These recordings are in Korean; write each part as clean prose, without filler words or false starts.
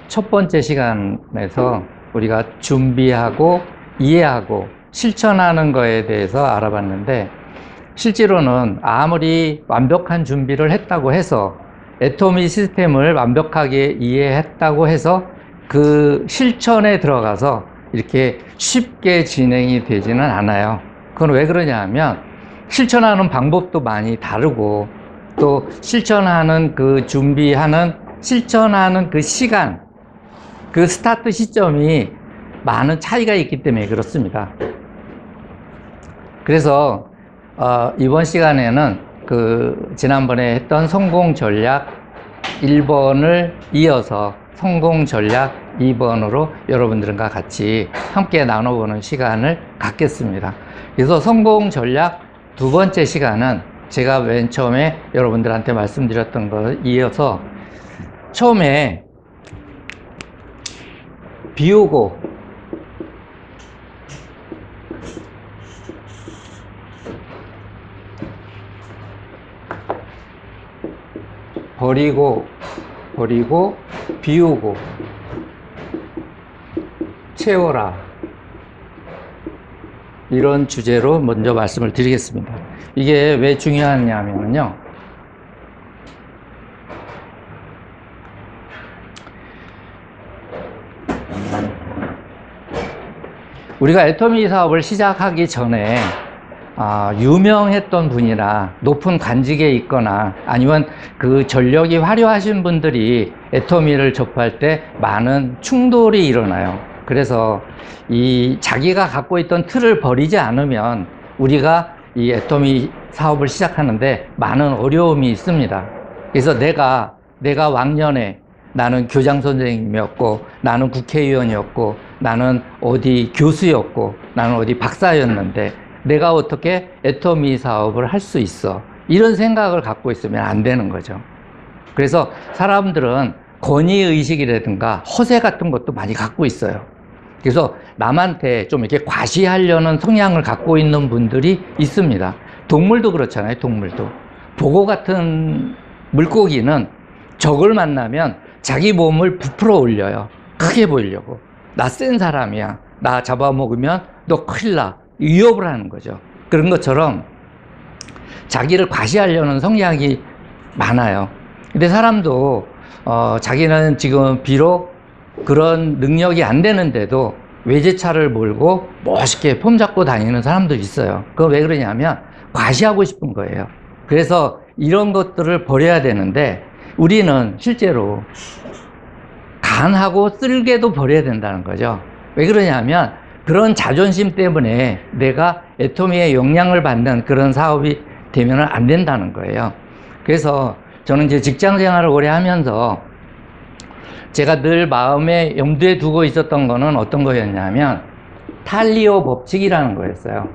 첫 번째 시간에서 우리가 준비하고 이해하고 실천하는 거에 대해서 알아봤는데, 실제로는 아무리 완벽한 준비를 했다고 해서 애토미 시스템을 완벽하게 이해했다고 해서 그 실천에 들어가서 이렇게 쉽게 진행이 되지는 않아요. 그건 왜 그러냐 하면 실천하는 방법도 많이 다르고, 또 실천하는 그 준비하는 실천하는 그 시간, 그 스타트 시점이 많은 차이가 있기 때문에 그렇습니다. 그래서 이번 시간에는 그 지난번에 했던 성공 전략 1번을 이어서 성공 전략 2번으로 여러분들과 같이 함께 나눠보는 시간을 갖겠습니다. 그래서 성공 전략 두 번째 시간은 제가 맨 처음에 여러분들한테 말씀드렸던 거 이어서, 처음에 비우고 버리고 비우고 채워라, 이런 주제로 먼저 말씀을 드리겠습니다. 이게 왜 중요하냐면요, 우리가 애토미 사업을 시작하기 전에 유명했던 분이나 높은 관직에 있거나 아니면 그 전력이 화려하신 분들이 애토미를 접할 때 많은 충돌이 일어나요. 그래서 이 자기가 갖고 있던 틀을 버리지 않으면 우리가 이 애토미 사업을 시작하는데 많은 어려움이 있습니다. 그래서 내가 왕년에 나는 교장 선생님이었고, 나는 국회의원이었고, 나는 어디 교수였고, 나는 어디 박사였는데 내가 어떻게 애토미 사업을 할 수 있어, 이런 생각을 갖고 있으면 안 되는 거죠. 그래서 사람들은 권위의식이라든가 허세 같은 것도 많이 갖고 있어요. 그래서 남한테 좀 이렇게 과시하려는 성향을 갖고 있는 분들이 있습니다. 동물도 그렇잖아요. 동물도 보고 같은 물고기는 적을 만나면 자기 몸을 부풀어 올려요. 크게 보이려고. 나 센 사람이야, 나 잡아먹으면 너 큰일 나, 위협을 하는 거죠. 그런 것처럼 자기를 과시하려는 성향이 많아요. 근데 사람도 자기는 지금 비록 그런 능력이 안 되는데도 외제차를 몰고 멋있게 폼 잡고 다니는 사람도 있어요. 그건 왜 그러냐면 과시하고 싶은 거예요. 그래서 이런 것들을 버려야 되는데, 우리는 실제로 간하고 쓸개도 버려야 된다는 거죠. 왜 그러냐면 그런 자존심 때문에 내가 애토미의 영향을 받는 그런 사업이 되면 안 된다는 거예요. 그래서 저는 이제 직장 생활을 오래 하면서 제가 늘 마음에 염두에 두고 있었던 거는 어떤 거였냐면 탈리오 법칙이라는 거였어요.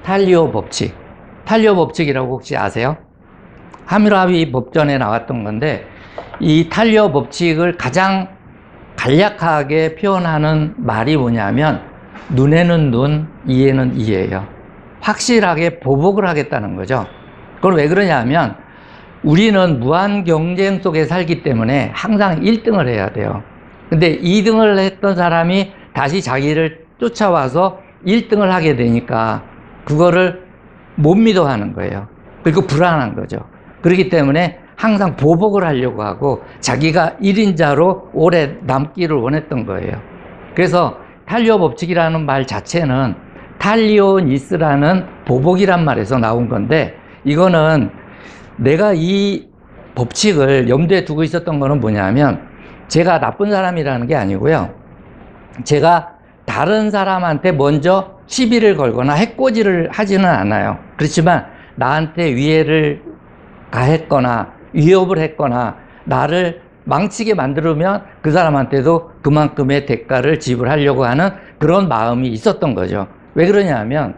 탈리오 법칙. 탈리오 법칙이라고 혹시 아세요? 하뮤라비 법전에 나왔던 건데, 이 탈리오 법칙을 가장 간략하게 표현하는 말이 뭐냐면 눈에는 눈, 이에는 이예요. 확실하게 보복을 하겠다는 거죠. 그건 왜 그러냐면 우리는 무한 경쟁 속에 살기 때문에 항상 1등을 해야 돼요. 근데 2등을 했던 사람이 다시 자기를 쫓아와서 1등을 하게 되니까 그거를 못 믿어 하는 거예요. 그리고 불안한 거죠. 그렇기 때문에 항상 보복을 하려고 하고 자기가 1인자로 오래 남기를 원했던 거예요. 그래서 탈리오 법칙이라는 말 자체는 탈리오니스라는 보복이란 말에서 나온 건데, 이거는 내가 이 법칙을 염두에 두고 있었던 거는 뭐냐면, 제가 나쁜 사람이라는 게 아니고요, 제가 다른 사람한테 먼저 시비를 걸거나 해코지를 하지는 않아요. 그렇지만 나한테 위해를 가했거나 위협을 했거나 나를 망치게 만들면 그 사람한테도 그만큼의 대가를 지불하려고 하는 그런 마음이 있었던 거죠. 왜 그러냐면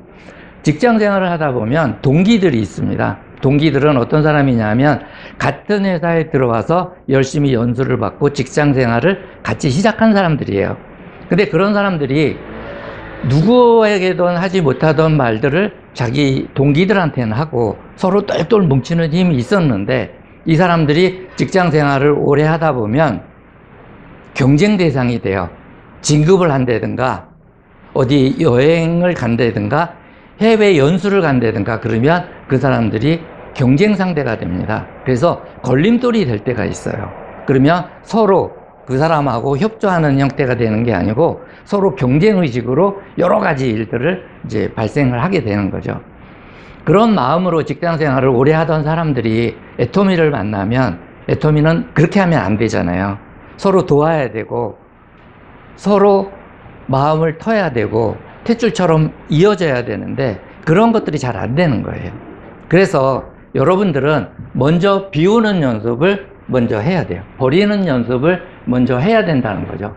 직장 생활을 하다 보면 동기들이 있습니다. 동기들은 어떤 사람이냐면 같은 회사에 들어와서 열심히 연수를 받고 직장 생활을 같이 시작한 사람들이에요. 근데 그런 사람들이 누구에게든 하지 못하던 말들을 자기 동기들한테는 하고 서로 똘똘 뭉치는 힘이 있었는데, 이 사람들이 직장 생활을 오래 하다 보면 경쟁 대상이 돼요. 진급을 한다든가 어디 여행을 간다든가 해외 연수를 간다든가 그러면 그 사람들이 경쟁 상대가 됩니다. 그래서 걸림돌이 될 때가 있어요. 그러면 서로 그 사람하고 협조하는 형태가 되는 게 아니고 서로 경쟁 의식으로 여러 가지 일들을 이제 발생을 하게 되는 거죠. 그런 마음으로 직장 생활을 오래 하던 사람들이 애터미를 만나면 애터미는 그렇게 하면 안 되잖아요. 서로 도와야 되고 서로 마음을 터야 되고 탯줄처럼 이어져야 되는데 그런 것들이 잘 안 되는 거예요. 그래서 여러분들은 먼저 비우는 연습을 먼저 해야 돼요. 버리는 연습을 먼저 해야 된다는 거죠.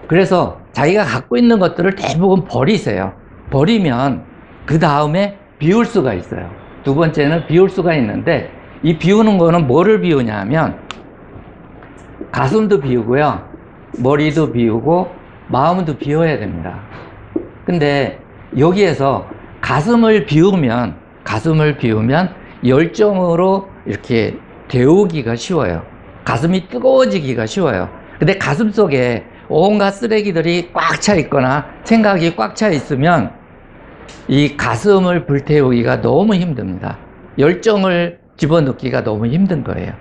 그래서 자기가 갖고 있는 것들을 대부분 버리세요. 버리면 그 다음에 비울 수가 있어요. 두 번째는 비울 수가 있는데 이 비우는 거는 뭐를 비우냐 하면 가슴도 비우고요. 머리도 비우고 마음도 비워야 됩니다. 근데 여기에서 가슴을 비우면 열정으로 이렇게 데우기가 쉬워요. 가슴이 뜨거워지기가 쉬워요. 근데 가슴 속에 온갖 쓰레기들이 꽉 차 있거나 생각이 꽉 차 있으면 이 가슴을 불태우기가 너무 힘듭니다. 열정을 집어넣기가 너무 힘든 거예요.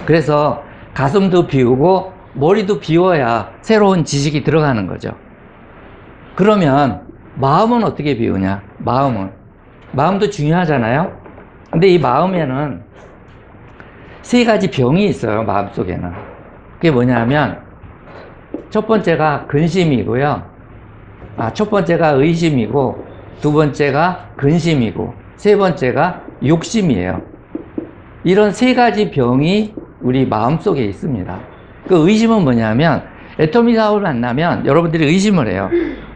그래서 가슴도 비우고 머리도 비워야 새로운 지식이 들어가는 거죠. 그러면 마음은 어떻게 비우냐? 마음도 중요하잖아요. 근데 이 마음에는 세 가지 병이 있어요. 마음속에는. 그게 뭐냐면 첫 번째가 근심이고요. 첫 번째가 의심이고 두 번째가 근심이고 세 번째가 욕심이에요. 이런 세 가지 병이 우리 마음속에 있습니다. 그 의심은 뭐냐면 애터미 사업을 만나면 여러분들이 의심을 해요.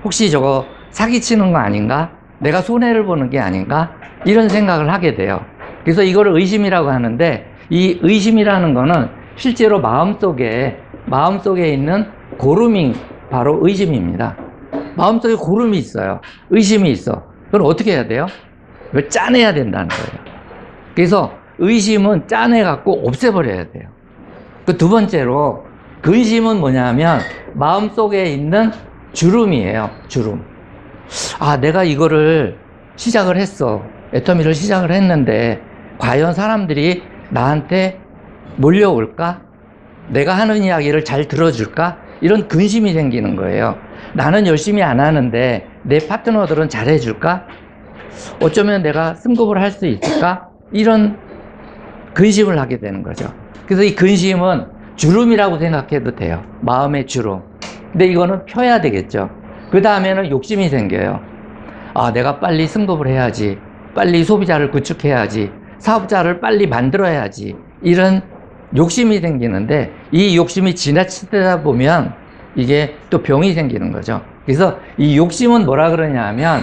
혹시 저거 사기치는 거 아닌가? 내가 손해를 보는 게 아닌가? 이런 생각을 하게 돼요. 그래서 이거를 의심이라고 하는데 이 의심이라는 거는 실제로 마음속에 있는 고름이 바로 의심입니다. 마음속에 고름이 있어요. 의심이 있어. 그럼 어떻게 해야 돼요? 이걸 짜내야 된다는 거예요. 그래서 의심은 짜내갖고 없애버려야 돼요. 그 두 번째로 근심은 뭐냐면 마음속에 있는 주름이에요. 주름. 내가 이거를 시작을 했어. 애터미를 시작을 했는데 과연 사람들이 나한테 몰려올까? 내가 하는 이야기를 잘 들어줄까? 이런 근심이 생기는 거예요. 나는 열심히 안 하는데 내 파트너들은 잘해줄까? 어쩌면 내가 승급을 할 수 있을까? 이런 근심을 하게 되는 거죠. 그래서 이 근심은 주름이라고 생각해도 돼요. 마음의 주름. 근데 이거는 펴야 되겠죠. 그 다음에는 욕심이 생겨요. 내가 빨리 승급을 해야지. 빨리 소비자를 구축해야지. 사업자를 빨리 만들어야지. 이런 욕심이 생기는데 이 욕심이 지나치다 보면 이게 또 병이 생기는 거죠. 그래서 이 욕심은 뭐라 그러냐 하면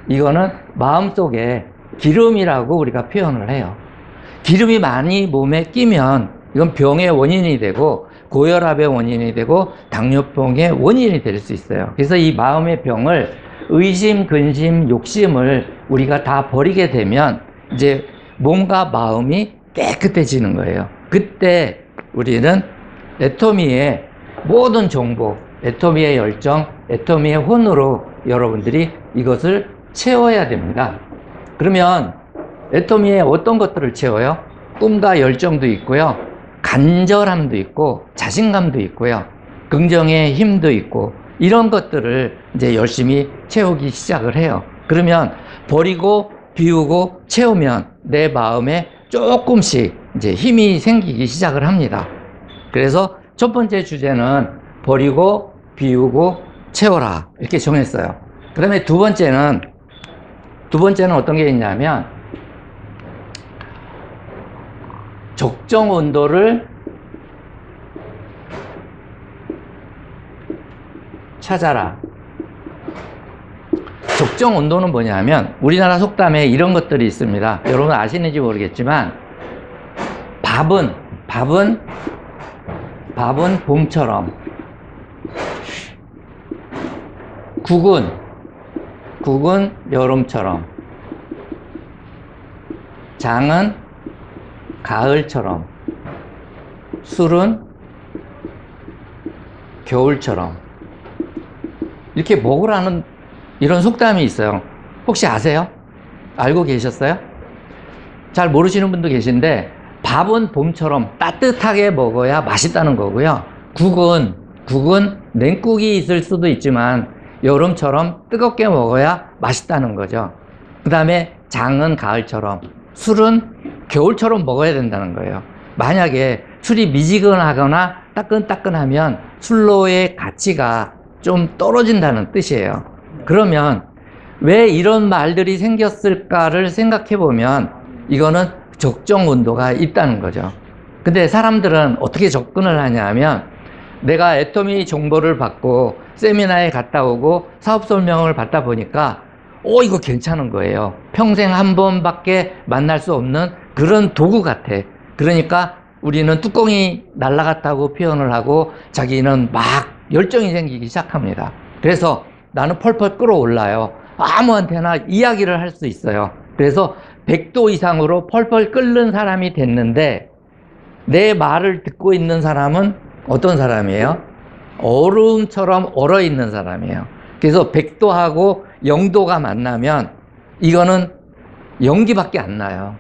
이거는 마음속에 기름이라고 우리가 표현을 해요. 기름이 많이 몸에 끼면 이건 병의 원인이 되고 고혈압의 원인이 되고 당뇨병의 원인이 될 수 있어요. 그래서 이 마음의 병을 의심, 근심, 욕심을 우리가 다 버리게 되면 이제 몸과 마음이 깨끗해지는 거예요. 그때 우리는 애터미의 모든 정보, 애터미의 열정, 애터미의 혼으로 여러분들이 이것을 채워야 됩니다. 그러면 애터미에 어떤 것들을 채워요? 꿈과 열정도 있고요. 간절함도 있고 자신감도 있고요. 긍정의 힘도 있고 이런 것들을 이제 열심히 채우기 시작을 해요. 그러면 버리고 비우고 채우면 내 마음에 조금씩 이제 힘이 생기기 시작을 합니다. 그래서 첫 번째 주제는 버리고 비우고 채워라 이렇게 정했어요. 그 다음에 두 번째는 어떤 게 있냐면 적정 온도를 찾아라. 적정 온도는 뭐냐면 우리나라 속담에 이런 것들이 있습니다. 여러분 아시는지 모르겠지만 밥은 봄처럼, 국은 여름처럼, 장은 가을처럼, 술은 겨울처럼. 이렇게 먹으라는 이런 속담이 있어요. 혹시 아세요? 알고 계셨어요? 잘 모르시는 분도 계신데, 밥은 봄처럼 따뜻하게 먹어야 맛있다는 거고요. 국은 냉국이 있을 수도 있지만 여름처럼 뜨겁게 먹어야 맛있다는 거죠. 그 다음에 장은 가을처럼, 술은 겨울처럼 먹어야 된다는 거예요. 만약에 술이 미지근하거나 따끈따끈하면 술로의 가치가 좀 떨어진다는 뜻이에요. 그러면 왜 이런 말들이 생겼을까를 생각해 보면 이거는 적정 온도가 있다는 거죠. 근데 사람들은 어떻게 접근을 하냐 하면, 내가 애터미 정보를 받고 세미나에 갔다 오고 사업 설명을 받다 보니까 이거 괜찮은 거예요. 평생 한 번밖에 만날 수 없는 그런 도구 같아. 그러니까 우리는 뚜껑이 날아갔다고 표현을 하고 자기는 막 열정이 생기기 시작합니다. 그래서 나는 펄펄 끓어올라요. 아무한테나 이야기를 할 수 있어요. 그래서 100도 이상으로 펄펄 끓는 사람이 됐는데, 내 말을 듣고 있는 사람은 어떤 사람이에요? 얼음처럼 얼어 있는 사람이에요. 그래서 100도하고 0도가 만나면 이거는 연기밖에 안 나요.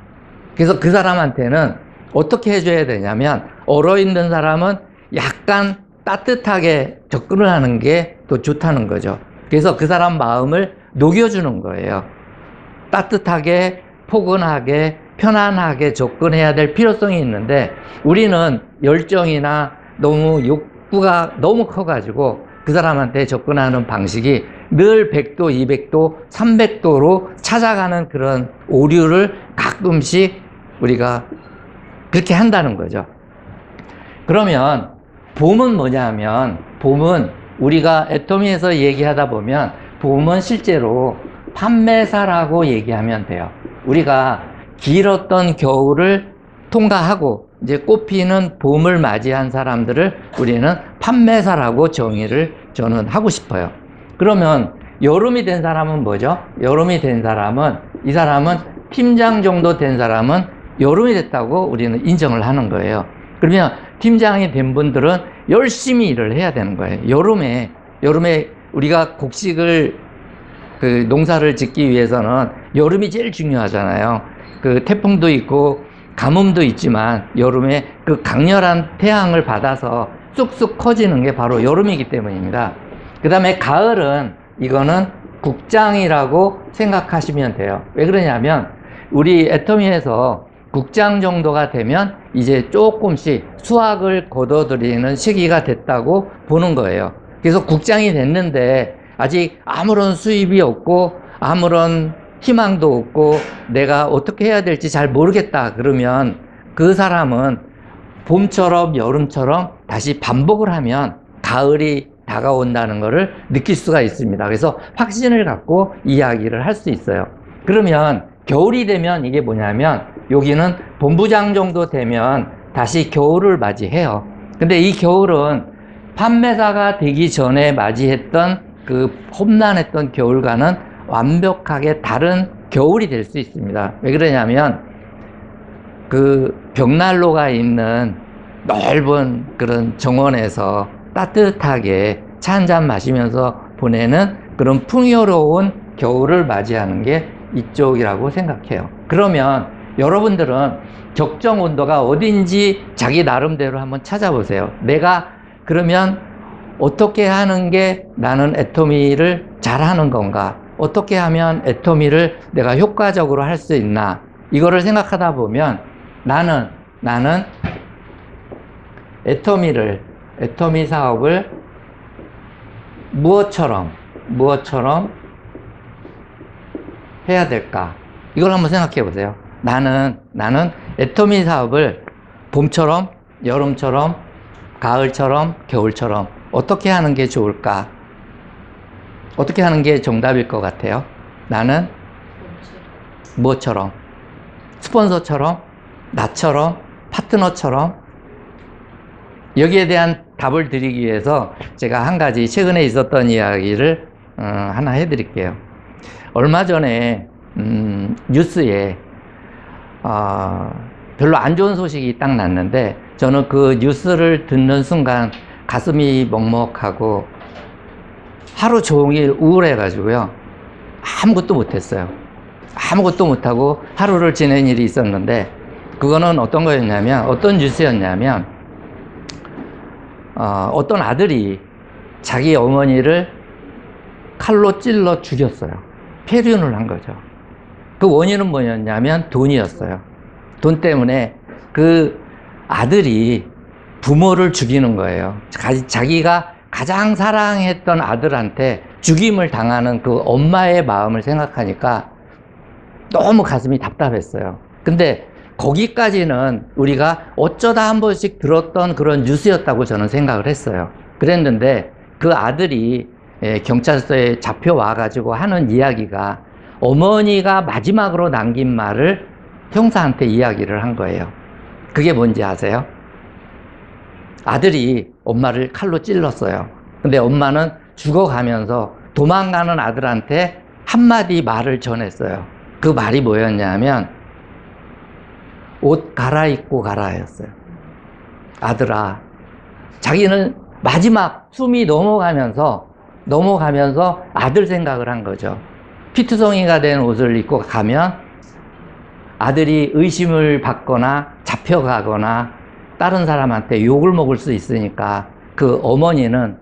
그래서 그 사람한테는 어떻게 해줘야 되냐면, 얼어 있는 사람은 약간 따뜻하게 접근을 하는 게 더 좋다는 거죠. 그래서 그 사람 마음을 녹여주는 거예요. 따뜻하게, 포근하게, 편안하게 접근해야 될 필요성이 있는데, 우리는 열정이나 너무 욕구가 너무 커가지고 그 사람한테 접근하는 방식이 늘 100도, 200도, 300도로 찾아가는 그런 오류를 가끔씩 우리가 그렇게 한다는 거죠. 그러면 봄은 뭐냐 하면, 봄은 우리가 애터미에서 얘기하다 보면 봄은 실제로 판매사라고 얘기하면 돼요. 우리가 길었던 겨울을 통과하고 이제 꽃피는 봄을 맞이한 사람들을 우리는 판매사라고 정의를 저는 하고 싶어요. 그러면 여름이 된 사람은 뭐죠? 여름이 된 사람은, 이 사람은 팀장 정도 된 사람은 여름이 됐다고 우리는 인정을 하는 거예요. 그러면 팀장이 된 분들은 열심히 일을 해야 되는 거예요. 여름에 우리가 곡식을 농사를 짓기 위해서는 여름이 제일 중요하잖아요. 태풍도 있고 가뭄도 있지만 여름에 그 강렬한 태양을 받아서 쑥쑥 커지는 게 바로 여름이기 때문입니다. 그 다음에 가을은, 이거는 국장이라고 생각하시면 돼요. 왜 그러냐면 우리 애터미에서 국장 정도가 되면 이제 조금씩 수확을 거둬들이는 시기가 됐다고 보는 거예요. 그래서 국장이 됐는데 아직 아무런 수입이 없고 아무런 희망도 없고 내가 어떻게 해야 될지 잘 모르겠다 그러면, 그 사람은 봄처럼 여름처럼 다시 반복을 하면 가을이 다가온다는 것을 느낄 수가 있습니다. 그래서 확신을 갖고 이야기를 할 수 있어요. 그러면 겨울이 되면 이게 뭐냐면, 여기는 본부장 정도 되면 다시 겨울을 맞이해요. 근데 이 겨울은 판매사가 되기 전에 맞이했던 그 험난했던 겨울과는 완벽하게 다른 겨울이 될 수 있습니다. 왜 그러냐면 그 벽난로가 있는 넓은 그런 정원에서 따뜻하게 차 한잔 마시면서 보내는 그런 풍요로운 겨울을 맞이하는 게 이쪽이라고 생각해요. 그러면 여러분들은 적정 온도가 어딘지 자기 나름대로 한번 찾아보세요. 내가 그러면 어떻게 하는 게 나는 애터미를 잘하는 건가? 어떻게 하면 애터미를 내가 효과적으로 할 수 있나? 이거를 생각하다 보면 나는 애터미 사업을 무엇처럼 해야 될까? 이걸 한번 생각해 보세요. 나는 애터미 사업을 봄처럼, 여름처럼, 가을처럼, 겨울처럼 어떻게 하는 게 좋을까? 어떻게 하는 게 정답일 것 같아요? 나는 무엇처럼? 스폰서처럼? 나처럼? 파트너처럼? 여기에 대한 답을 드리기 위해서 제가 한 가지 최근에 있었던 이야기를 하나 해드릴게요. 얼마 전에 뉴스에 별로 안 좋은 소식이 딱 났는데, 저는 그 뉴스를 듣는 순간 가슴이 먹먹하고 하루 종일 우울해가지고요. 아무것도 못했어요. 아무것도 못하고 하루를 지낸 일이 있었는데, 그거는 어떤 거였냐면, 어떤 뉴스였냐면, 어떤 아들이 자기 어머니를 칼로 찔러 죽였어요. 폐륜을 한 거죠. 그 원인은 뭐였냐면 돈이었어요. 돈 때문에 그 아들이 부모를 죽이는 거예요. 자기가 가장 사랑했던 아들한테 죽임을 당하는 그 엄마의 마음을 생각하니까 너무 가슴이 답답했어요. 근데 거기까지는 우리가 어쩌다 한 번씩 들었던 그런 뉴스였다고 저는 생각을 했어요. 그랬는데 그 아들이 경찰서에 잡혀와가지고 하는 이야기가 어머니가 마지막으로 남긴 말을 형사한테 이야기를 한 거예요. 그게 뭔지 아세요? 아들이 엄마를 칼로 찔렀어요. 근데 엄마는 죽어가면서 도망가는 아들한테 한마디 말을 전했어요. 그 말이 뭐였냐면 옷 갈아입고 가라였어요. 아들아, 자기는 마지막 숨이 넘어가면서 아들 생각을 한 거죠. 피투성이가 된 옷을 입고 가면 아들이 의심을 받거나 잡혀가거나 다른 사람한테 욕을 먹을 수 있으니까 그 어머니는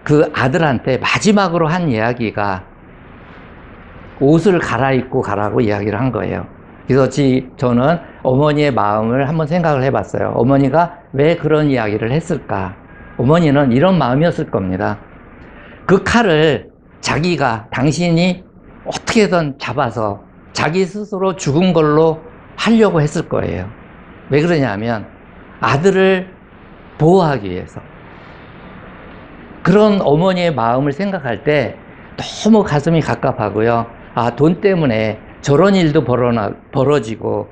그 아들한테 마지막으로 한 이야기가 옷을 갈아입고 가라고 이야기를 한 거예요. 그래서 저는 어머니의 마음을 한번 생각을 해봤어요. 어머니가 왜 그런 이야기를 했을까? 어머니는 이런 마음이었을 겁니다. 그 칼을 당신이 어떻게든 잡아서 자기 스스로 죽은 걸로 하려고 했을 거예요. 왜 그러냐면 아들을 보호하기 위해서. 그런 어머니의 마음을 생각할 때 너무 가슴이 갑갑하고요. 아, 돈 때문에 저런 일도 벌어지고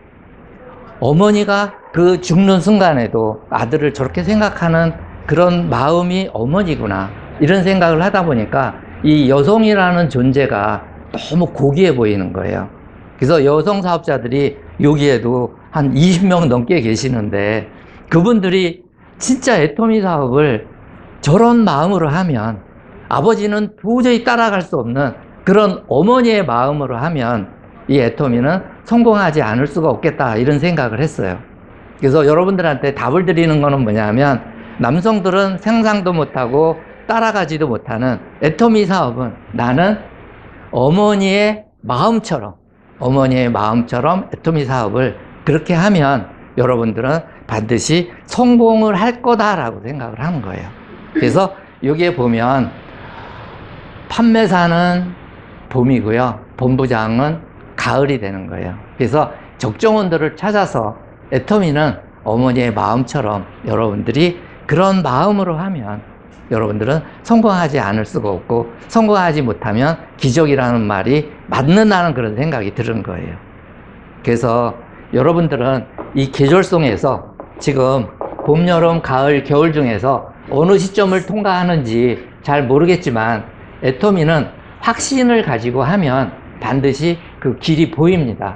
어머니가 그 죽는 순간에도 아들을 저렇게 생각하는 그런 마음이 어머니구나, 이런 생각을 하다 보니까 이 여성이라는 존재가 너무 고귀해 보이는 거예요. 그래서 여성 사업자들이 여기에도 한 20명 넘게 계시는데 그분들이 진짜 애터미 사업을 저런 마음으로 하면, 아버지는 도저히 따라갈 수 없는 그런 어머니의 마음으로 하면 이 애터미는 성공하지 않을 수가 없겠다, 이런 생각을 했어요. 그래서 여러분들한테 답을 드리는 거는 뭐냐면, 남성들은 상상도 못하고 따라가지도 못하는 애터미 사업은 나는 어머니의 마음처럼 애터미 사업을 그렇게 하면 여러분들은 반드시 성공을 할 거다라고 생각을 하는 거예요. 그래서 여기에 보면 판매사는 봄이고요, 본부장은 가을이 되는 거예요. 그래서 적정 온도를 찾아서 애터미는 어머니의 마음처럼 여러분들이 그런 마음으로 하면 여러분들은 성공하지 않을 수가 없고, 성공하지 못하면 기적이라는 말이 맞는다는 그런 생각이 드는 거예요. 그래서 여러분들은 이 계절송에서 지금 봄, 여름, 가을, 겨울 중에서 어느 시점을 통과하는지 잘 모르겠지만 애터미는 확신을 가지고 하면 반드시 그 길이 보입니다.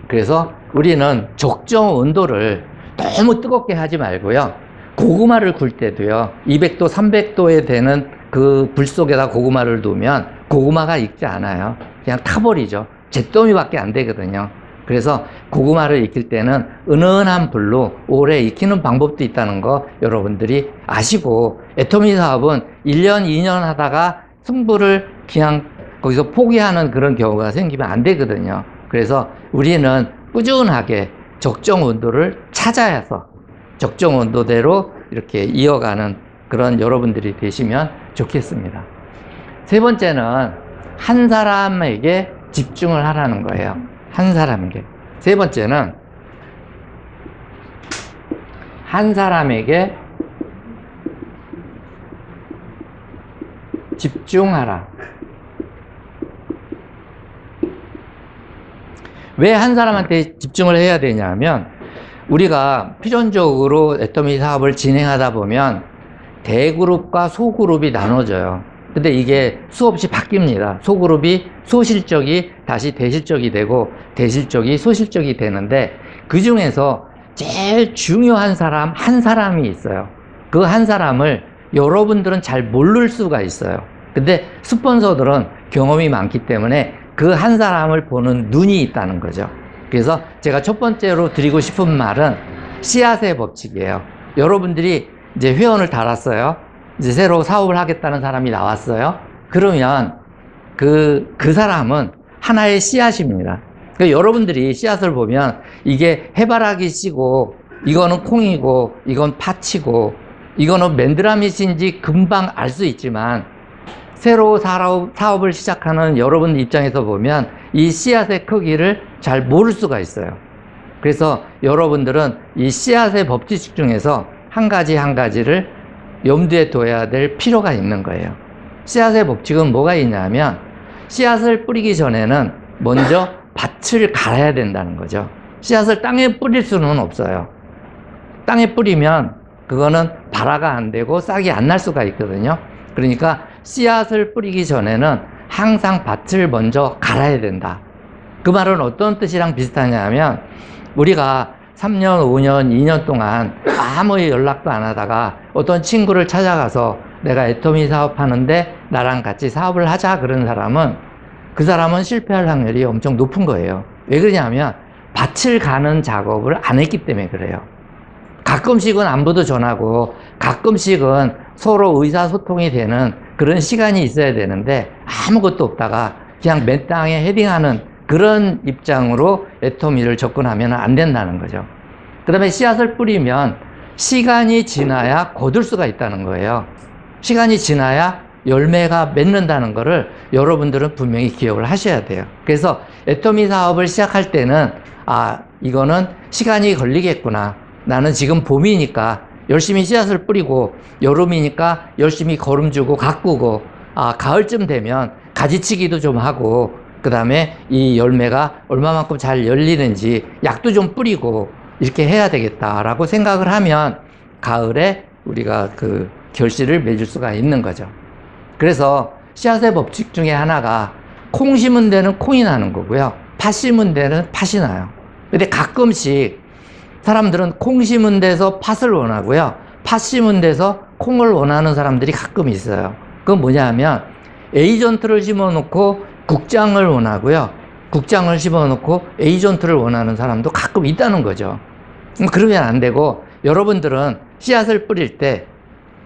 그래서 우리는 적정 온도를 너무 뜨겁게 하지 말고요, 고구마를 굴 때도요 200도 300도에 되는 그 불 속에다 고구마를 두면 고구마가 익지 않아요. 그냥 타버리죠. 잿더미밖에 안 되거든요. 그래서 고구마를 익힐 때는 은은한 불로 오래 익히는 방법도 있다는 거 여러분들이 아시고, 애터미 사업은 1년 2년 하다가 승부를 그냥 거기서 포기하는 그런 경우가 생기면 안 되거든요. 그래서 우리는 꾸준하게 적정 온도를 찾아서 적정 온도대로 이렇게 이어가는 그런 여러분들이 되시면 좋겠습니다. 세 번째는 한 사람에게 집중을 하라는 거예요. 한 사람에게. 세 번째는 한 사람에게 집중하라. 왜 한 사람한테 집중을 해야 되냐면, 우리가 필연적으로 애터미 사업을 진행하다 보면 대그룹과 소그룹이 나눠져요. 근데 이게 수없이 바뀝니다. 소그룹이 소실적이 다시 대실적이 되고 대실적이 소실적이 되는데, 그 중에서 제일 중요한 사람 한 사람이 있어요. 그 한 사람을 여러분들은 잘 모를 수가 있어요. 근데 스폰서들은 경험이 많기 때문에 그 한 사람을 보는 눈이 있다는 거죠. 그래서 제가 첫 번째로 드리고 싶은 말은 씨앗의 법칙이에요. 여러분들이 이제 회원을 달았어요. 이제 새로 사업을 하겠다는 사람이 나왔어요. 그러면 그 사람은 하나의 씨앗입니다. 그러니까 여러분들이 씨앗을 보면 이게 해바라기 씨고, 이거는 콩이고, 이건 파치고, 이거는 맨드라미신지 금방 알 수 있지만, 새로 사업을 시작하는 여러분 입장에서 보면 이 씨앗의 크기를 잘 모를 수가 있어요. 그래서 여러분들은 이 씨앗의 법칙 중에서 한 가지 한 가지를 염두에 둬야 될 필요가 있는 거예요. 씨앗의 법칙은 뭐가 있냐면, 씨앗을 뿌리기 전에는 먼저 밭을 갈아야 된다는 거죠. 씨앗을 땅에 뿌릴 수는 없어요. 땅에 뿌리면 그거는 발화가 안 되고 싹이 안 날 수가 있거든요. 그러니까 씨앗을 뿌리기 전에는 항상 밭을 먼저 갈아야 된다. 그 말은 어떤 뜻이랑 비슷하냐면, 우리가 3년, 5년, 2년 동안 아무 연락도 안 하다가 어떤 친구를 찾아가서 내가 애터미 사업하는데 나랑 같이 사업을 하자 그런 사람은, 그 사람은 실패할 확률이 엄청 높은 거예요. 왜 그러냐면 밭을 가는 작업을 안 했기 때문에 그래요. 가끔씩은 안부도 전하고 가끔씩은 서로 의사소통이 되는 그런 시간이 있어야 되는데, 아무것도 없다가 그냥 맨 땅에 헤딩하는 그런 입장으로 애터미를 접근하면 안 된다는 거죠. 그 다음에 씨앗을 뿌리면 시간이 지나야 거둘 수가 있다는 거예요. 시간이 지나야 열매가 맺는다는 거를 여러분들은 분명히 기억을 하셔야 돼요. 그래서 애터미 사업을 시작할 때는, 이거는 시간이 걸리겠구나. 나는 지금 봄이니까 열심히 씨앗을 뿌리고, 여름이니까 열심히 거름주고 가꾸고, 가을쯤 되면 가지치기도 좀 하고, 그 다음에 이 열매가 얼마만큼 잘 열리는지 약도 좀 뿌리고 이렇게 해야 되겠다라고 생각을 하면 가을에 우리가 그 결실을 맺을 수가 있는 거죠. 그래서 씨앗의 법칙 중에 하나가, 콩 심은 데는 콩이 나는 거고요, 팥 심은 데는 팥이 나요. 근데 가끔씩 사람들은 콩 심은 데서 팥을 원하고요, 팥 심은 데서 콩을 원하는 사람들이 가끔 있어요. 그건 뭐냐 하면, 에이전트를 심어 놓고 국장을 원하고요, 국장을 심어 놓고 에이전트를 원하는 사람도 가끔 있다는 거죠. 그러면 안 되고, 여러분들은 씨앗을 뿌릴 때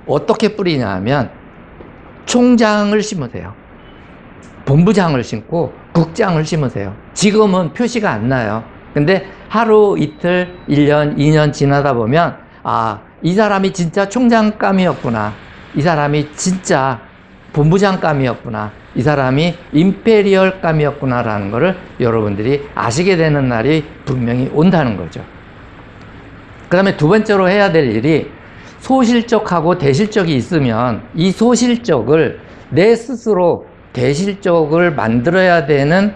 어떻게 뿌리냐 하면 총장을 심으세요. 본부장을 심고 국장을 심으세요. 지금은 표시가 안 나요. 근데 하루, 이틀, 1년, 2년 지나다 보면, 이 사람이 진짜 총장감이었구나, 이 사람이 진짜 본부장감이었구나, 이 사람이 임페리얼감이었구나 라는 거를 여러분들이 아시게 되는 날이 분명히 온다는 거죠. 그 다음에 두 번째로 해야 될 일이, 소실적하고 대실적이 있으면 이 소실적을 내 스스로 대실적을 만들어야 되는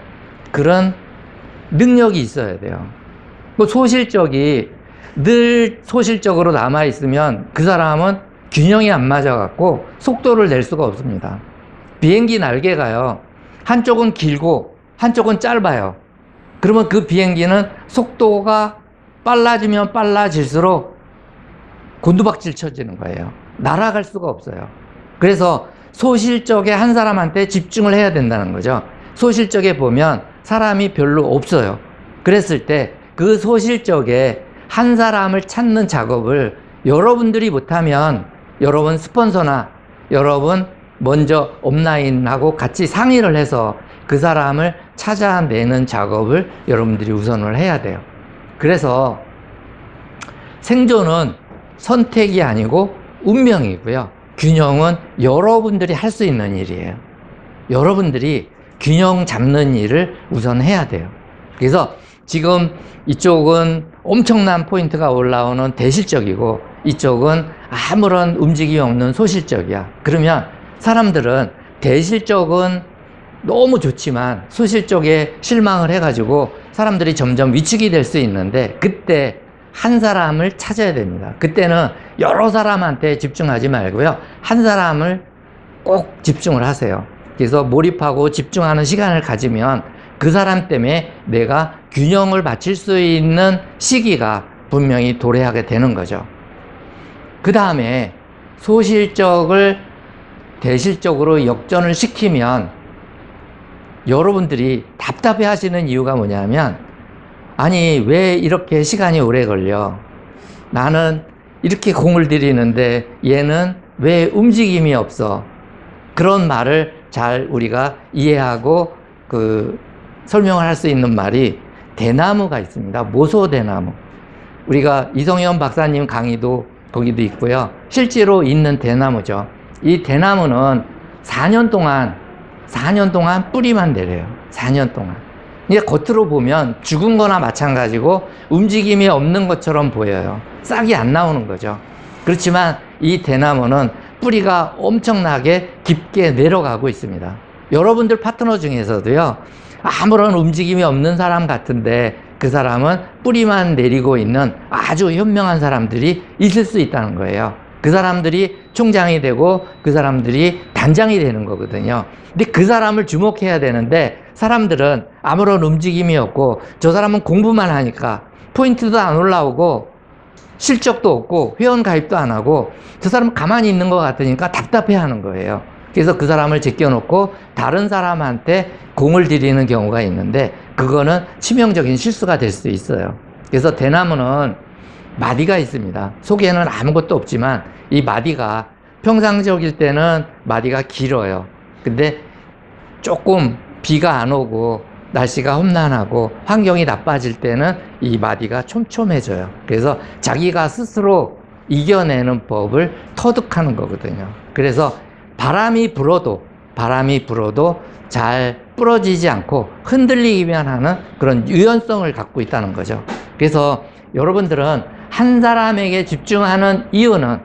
그런 능력이 있어야 돼요. 그 소실적이 늘 소실적으로 남아있으면 그 사람은 균형이 안 맞아갖고 속도를 낼 수가 없습니다. 비행기 날개가요, 한쪽은 길고 한쪽은 짧아요. 그러면 그 비행기는 속도가 빨라지면 빨라질수록 곤두박질 쳐지는 거예요. 날아갈 수가 없어요. 그래서 소실적의 한 사람한테 집중을 해야 된다는 거죠. 소실적에 보면 사람이 별로 없어요. 그랬을 때 그 소실적에 한 사람을 찾는 작업을 여러분들이 못하면, 여러분 스폰서나 여러분 먼저 업라인하고 같이 상의를 해서 그 사람을 찾아내는 작업을 여러분들이 우선을 해야 돼요. 그래서 생존은 선택이 아니고 운명이고요, 균형은 여러분들이 할 수 있는 일이에요. 여러분들이 균형 잡는 일을 우선 해야 돼요. 그래서 지금 이쪽은 엄청난 포인트가 올라오는 대실적이고, 이쪽은 아무런 움직임이 없는 소실적이야. 그러면 사람들은 대실적은 너무 좋지만 소실적에 실망을 해가지고 사람들이 점점 위축이 될 수 있는데, 그때 한 사람을 찾아야 됩니다. 그때는 여러 사람한테 집중하지 말고요, 한 사람을 꼭 집중을 하세요. 그래서 몰입하고 집중하는 시간을 가지면 그 사람 때문에 내가 균형을 맞출 수 있는 시기가 분명히 도래하게 되는 거죠. 그 다음에 소실적을 대실적으로 역전을 시키면 여러분들이 답답해 하시는 이유가 뭐냐면, 아니 왜 이렇게 시간이 오래 걸려? 나는 이렇게 공을 들이는데 얘는 왜 움직임이 없어? 그런 말을 잘 우리가 이해하고 설명을 할 수 있는 말이 대나무가 있습니다. 모소대나무. 우리가 이성현 박사님 강의도 거기도 있고요. 실제로 있는 대나무죠. 이 대나무는 4년 동안 뿌리만 내려요. 4년 동안. 이게 겉으로 보면 죽은 거나 마찬가지고 움직임이 없는 것처럼 보여요. 싹이 안 나오는 거죠. 그렇지만 이 대나무는 뿌리가 엄청나게 깊게 내려가고 있습니다. 여러분들 파트너 중에서도요, 아무런 움직임이 없는 사람 같은데 그 사람은 뿌리만 내리고 있는 아주 현명한 사람들이 있을 수 있다는 거예요. 그 사람들이 총장이 되고 그 사람들이 단장이 되는 거거든요. 근데 그 사람을 주목해야 되는데 사람들은 아무런 움직임이 없고 저 사람은 공부만 하니까 포인트도 안 올라오고 실적도 없고 회원 가입도 안 하고 저 사람은 가만히 있는 것 같으니까 답답해하는 거예요. 그래서 그 사람을 제껴놓고 다른 사람한테 공을 들이는 경우가 있는데 그거는 치명적인 실수가 될 수 있어요. 그래서 대나무는 마디가 있습니다. 속에는 아무것도 없지만 이 마디가 평상적일 때는 마디가 길어요. 근데 조금 비가 안 오고 날씨가 험난하고 환경이 나빠질 때는 이 마디가 촘촘해져요. 그래서 자기가 스스로 이겨내는 법을 터득하는 거거든요. 그래서 바람이 불어도 잘 부러지지 않고 흔들리기만 하는 그런 유연성을 갖고 있다는 거죠. 그래서 여러분들은 한 사람에게 집중하는 이유는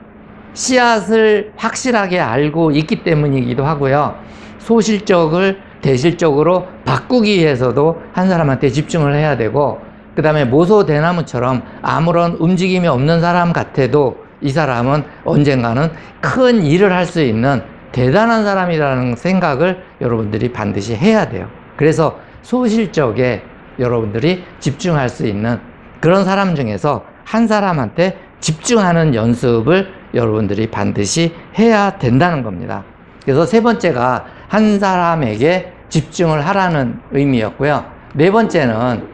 씨앗을 확실하게 알고 있기 때문이기도 하고요. 소실적을 대실적으로 바꾸기 위해서도 한 사람한테 집중을 해야 되고, 그 다음에 모소대나무처럼 아무런 움직임이 없는 사람 같아도 이 사람은 언젠가는 큰 일을 할 수 있는 대단한 사람이라는 생각을 여러분들이 반드시 해야 돼요. 그래서 소실적에 여러분들이 집중할 수 있는 그런 사람 중에서 한 사람한테 집중하는 연습을 여러분들이 반드시 해야 된다는 겁니다. 그래서 세 번째가 한 사람에게 집중을 하라는 의미였고요. 네 번째는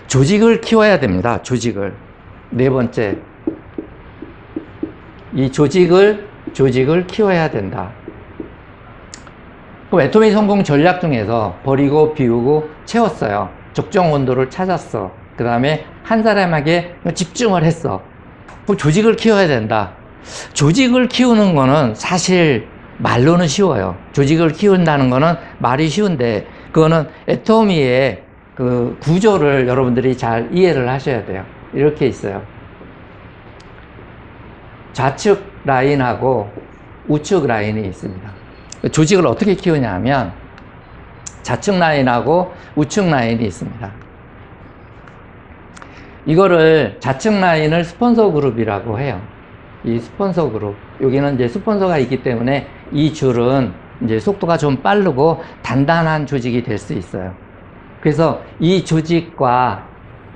조직을 키워야 됩니다. 조직을. 네 번째, 이 조직을 키워야 된다. 그럼 애토미 성공 전략 중에서 버리고 비우고 채웠어요. 적정 온도를 찾았어. 그 다음에 한 사람에게 집중을 했어. 그럼 조직을 키워야 된다. 조직을 키우는 거는 사실 말로는 쉬워요. 조직을 키운다는 거는 말이 쉬운데 그거는 애토미의 그 구조를 여러분들이 잘 이해를 하셔야 돼요. 이렇게 있어요. 좌측 라인하고 우측 라인이 있습니다. 조직을 어떻게 키우냐 하면 좌측 라인하고 우측 라인이 있습니다. 이거를 좌측 라인을 스폰서 그룹이라고 해요. 이 스폰서 그룹. 여기는 이제 스폰서가 있기 때문에 이 줄은 이제 속도가 좀 빠르고 단단한 조직이 될 수 있어요. 그래서 이 조직과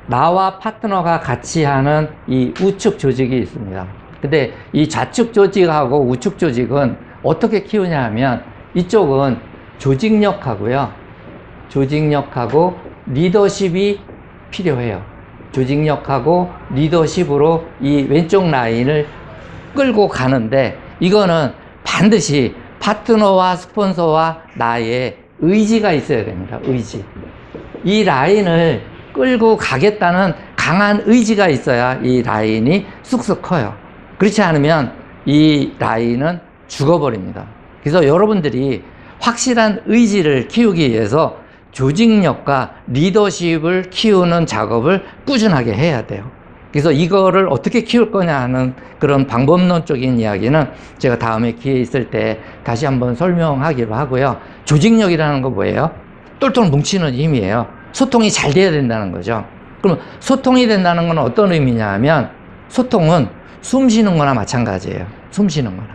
나와 파트너가 같이 하는 이 우측 조직이 있습니다. 근데 이 좌측 조직하고 우측 조직은 어떻게 키우냐 하면 이쪽은 조직력하고요. 조직력하고 리더십이 필요해요. 조직력하고 리더십으로 이 왼쪽 라인을 끌고 가는데 이거는 반드시 파트너와 스폰서와 나의 의지가 있어야 됩니다. 의지. 이 라인을 끌고 가겠다는 강한 의지가 있어야 이 라인이 쑥쑥 커요. 그렇지 않으면 이 라인은 죽어버립니다. 그래서 여러분들이 확실한 의지를 키우기 위해서 조직력과 리더십을 키우는 작업을 꾸준하게 해야 돼요. 그래서 이거를 어떻게 키울 거냐 하는 그런 방법론적인 이야기는 제가 다음에 기회 있을 때 다시 한번 설명하기로 하고요. 조직력이라는 건 뭐예요? 똘똘 뭉치는 힘이에요. 소통이 잘 돼야 된다는 거죠. 그럼 소통이 된다는 건 어떤 의미냐 하면 소통은 숨 쉬는 거나 마찬가지예요. 숨 쉬는 거나.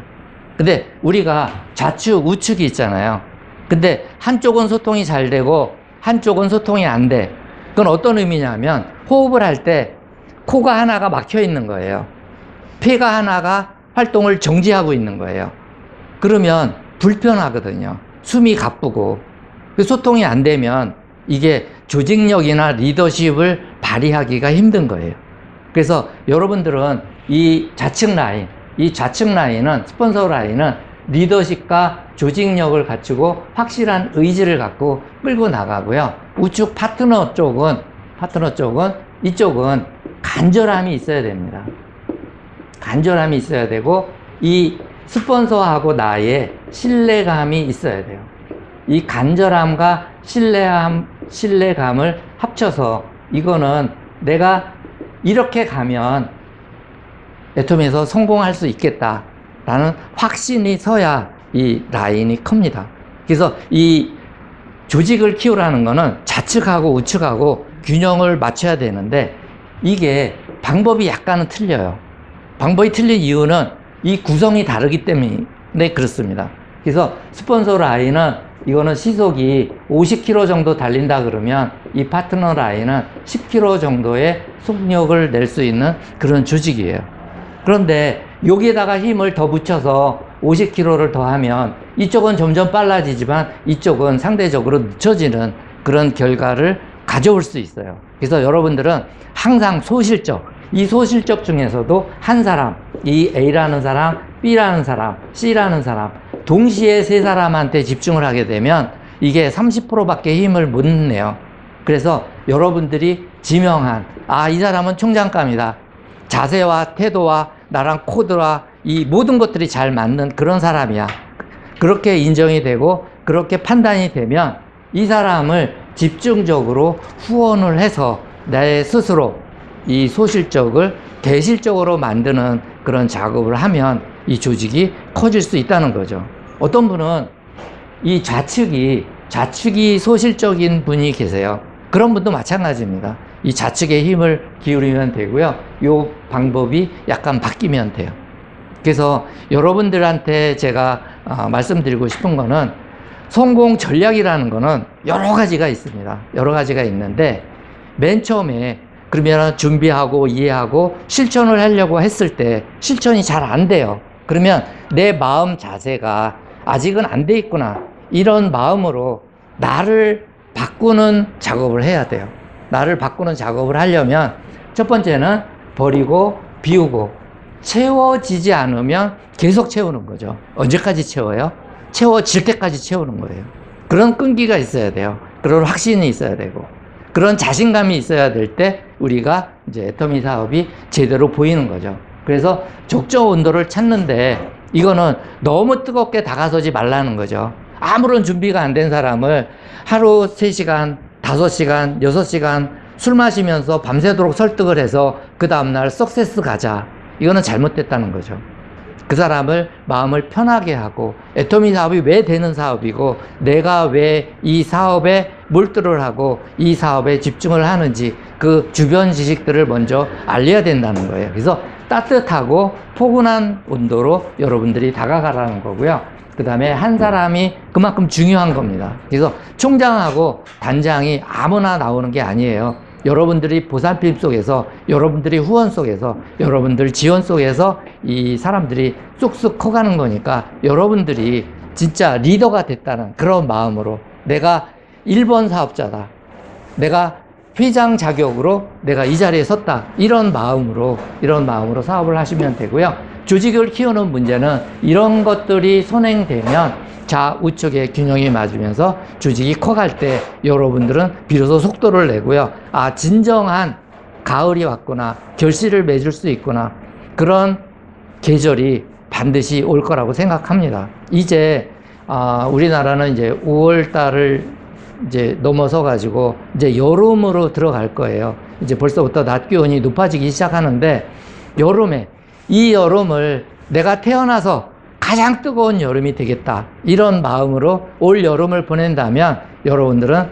근데 우리가 좌측, 우측이 있잖아요. 근데 한쪽은 소통이 잘 되고 한쪽은 소통이 안 돼. 그건 어떤 의미냐면 호흡을 할 때 코가 하나가 막혀 있는 거예요. 폐가 하나가 활동을 정지하고 있는 거예요. 그러면 불편하거든요. 숨이 가쁘고. 소통이 안 되면 이게 조직력이나 리더십을 발휘하기가 힘든 거예요. 그래서 여러분들은 이 좌측 라인은 스폰서 라인은 리더십과 조직력을 갖추고 확실한 의지를 갖고 끌고 나가고요. 우측 파트너 쪽은 이쪽은 간절함이 있어야 됩니다. 간절함이 있어야 되고 이 스폰서하고 나의 신뢰감이 있어야 돼요. 이 간절함과 신뢰감을 합쳐서 이거는 내가 이렇게 가면 애톰에서 성공할 수 있겠다라는 확신이 서야 이 라인이 큽니다. 그래서 이 조직을 키우라는 거는 좌측하고 우측하고 균형을 맞춰야 되는데 이게 방법이 약간은 틀려요. 방법이 틀린 이유는 이 구성이 다르기 때문에 그렇습니다. 그래서 스폰서 라인은 이거는 시속이 50km 정도 달린다 그러면 이 파트너 라인은 10km 정도의 속력을 낼 수 있는 그런 조직이에요. 그런데 여기에다가 힘을 더 붙여서 50km를 더 하면 이쪽은 점점 빨라지지만 이쪽은 상대적으로 늦춰지는 그런 결과를 가져올 수 있어요. 그래서 여러분들은 항상 이 소실적 중에서도 한 사람, 이 A라는 사람, B라는 사람, C라는 사람 동시에 세 사람한테 집중을 하게 되면 이게 30%밖에 힘을 못 내요. 그래서 여러분들이 지명한 이 사람은 총장감이다. 자세와 태도와 나랑 코드와 이 모든 것들이 잘 맞는 그런 사람이야. 그렇게 인정이 되고 그렇게 판단이 되면 이 사람을 집중적으로 후원을 해서 내 스스로 이 소실적을 대실적으로 만드는 그런 작업을 하면 이 조직이 커질 수 있다는 거죠. 어떤 분은 이 좌측이 소실적인 분이 계세요. 그런 분도 마찬가지입니다. 이 좌측에 힘을 기울이면 되고요. 이 방법이 약간 바뀌면 돼요. 그래서 여러분들한테 제가 말씀드리고 싶은 거는 성공 전략이라는 거는 여러 가지가 있습니다. 여러 가지가 있는데 맨 처음에 그러면 준비하고 이해하고 실천을 하려고 했을 때 실천이 잘 안 돼요. 그러면 내 마음 자세가 아직은 안 돼 있구나. 이런 마음으로 나를 바꾸는 작업을 해야 돼요. 나를 바꾸는 작업을 하려면 첫 번째는 버리고 비우고 채워지지 않으면 계속 채우는 거죠. 언제까지 채워요? 채워질 때까지 채우는 거예요. 그런 끈기가 있어야 돼요. 그런 확신이 있어야 되고 그런 자신감이 있어야 될 때 우리가 이제 애터미 사업이 제대로 보이는 거죠. 그래서 적정 온도를 찾는데 이거는 너무 뜨겁게 다가서지 말라는 거죠. 아무런 준비가 안 된 사람을 하루 3시간, 5시간, 6시간 술 마시면서 밤새도록 설득을 해서 그 다음날 석세스 가자. 이거는 잘못됐다는 거죠. 그 사람을 마음을 편하게 하고 애터미 사업이 왜 되는 사업이고 내가 왜 이 사업에 몰두를 하고 이 사업에 집중을 하는지 그 주변 지식들을 먼저 알려야 된다는 거예요. 그래서 따뜻하고 포근한 온도로 여러분들이 다가가라는 거고요. 그 다음에 한 사람이 그만큼 중요한 겁니다. 그래서 총장하고 단장이 아무나 나오는 게 아니에요. 여러분들이 보살핌 속에서, 여러분들이 후원 속에서, 여러분들 지원 속에서 이 사람들이 쑥쑥 커가는 거니까 여러분들이 진짜 리더가 됐다는 그런 마음으로 내가 1번 사업자다. 내가 회장 자격으로 내가 이 자리에 섰다. 이런 마음으로 사업을 하시면 되고요. 조직을 키우는 문제는 이런 것들이 선행되면 좌우측의 균형이 맞으면서 조직이 커갈 때 여러분들은 비로소 속도를 내고요. 진정한 가을이 왔구나. 결실을 맺을 수 있구나. 그런 계절이 반드시 올 거라고 생각합니다. 이제 우리나라는 이제 5월 달을 이제 넘어서 가지고 이제 여름으로 들어갈 거예요. 이제 벌써부터 낮 기온이 높아지기 시작하는데 이 여름을 내가 태어나서 가장 뜨거운 여름이 되겠다. 이런 마음으로 올 여름을 보낸다면 여러분들은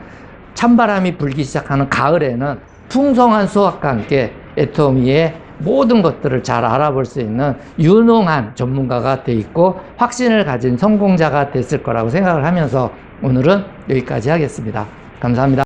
찬바람이 불기 시작하는 가을에는 풍성한 수확과 함께 애터미의 모든 것들을 잘 알아볼 수 있는 유능한 전문가가 돼 있고 확신을 가진 성공자가 됐을 거라고 생각을 하면서 오늘은 여기까지 하겠습니다. 감사합니다.